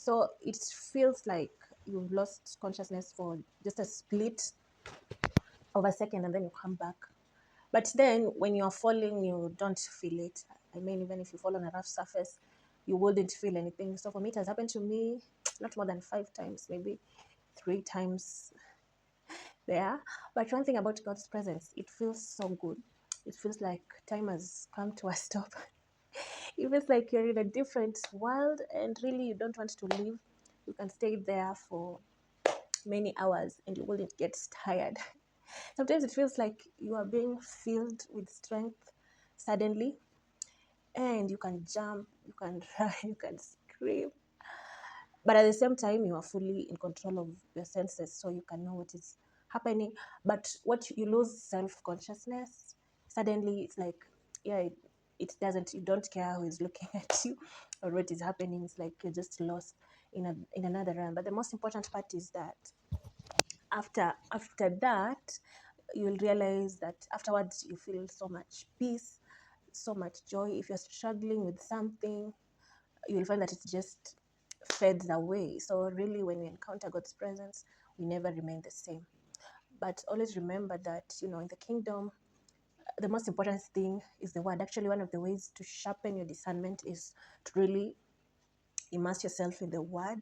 So it feels like you've lost consciousness for just a split of a second and then you come back. But then when you're falling, you don't feel it. I mean, even if you fall on a rough surface, you wouldn't feel anything. So for me, it has happened to me not more than 5 times, maybe 3 times there. But one thing about God's presence, it feels so good. It feels like time has come to a stop. It feels like you're in a different world and really you don't want to leave. You can stay there for many hours and you wouldn't get tired. Sometimes it feels like you are being filled with strength suddenly, and you can jump, you can run, you can scream. But at the same time, you are fully in control of your senses, so you can know what is happening. But what you lose self consciousness, suddenly it's like, yeah, it doesn't, you don't care who is looking at you or what is happening. It's like you're just lost in another realm. But the most important part is that after that, you'll realize that afterwards you feel so much peace, so much joy. If you're struggling with something, you'll find that it just fades away. So really, when we encounter God's presence, we never remain the same. But always remember that, in the kingdom, the most important thing is the word. Actually, one of the ways to sharpen your discernment is to really immerse yourself in the word.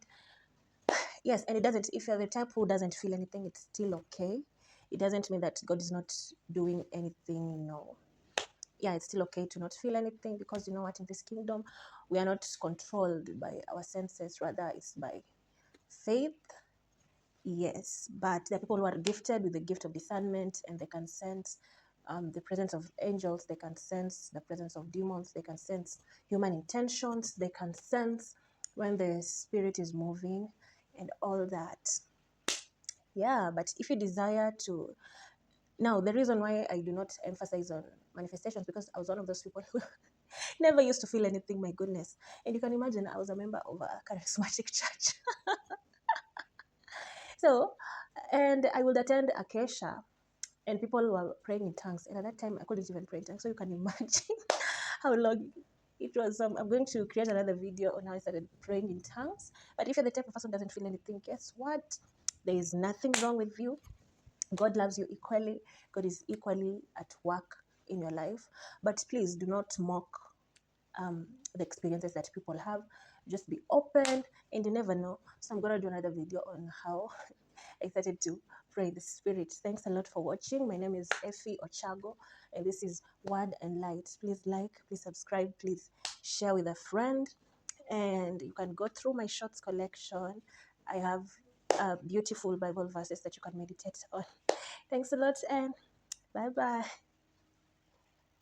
Yes, and it doesn't, if you're the type who doesn't feel anything, it's still okay. It doesn't mean that God is not doing anything, yeah, it's still okay to not feel anything, because you know what, in this kingdom, we are not controlled by our senses, rather it's by faith. Yes, but there are people who are gifted with the gift of discernment, and they can sense the presence of angels, they can sense the presence of demons, they can sense human intentions, they can sense when the spirit is moving and all that. Yeah, but if you desire to, now the reason why I do not emphasize on manifestations, because I was one of those people who never used to feel anything, my goodness. And you can imagine, I was a member of a charismatic church. So, and I would attend Acacia, and people were praying in tongues. And at that time, I couldn't even pray in tongues. So you can imagine how long it was. I'm going to create another video on how I started praying in tongues. But if you're the type of person who doesn't feel anything, guess what? There is nothing wrong with you. God loves you equally. God is equally at work in your life. But please do not mock the experiences that people have. Just be open, and you never know. So I'm going to do another video on how I started to pray in the spirit. Thanks a lot for watching. My name is Effie Ochago, and this is Word and Light. Please like, please subscribe, please share with a friend, and you can go through my shorts collection. I have beautiful Bible verses that you can meditate on. Thanks a lot, and bye bye.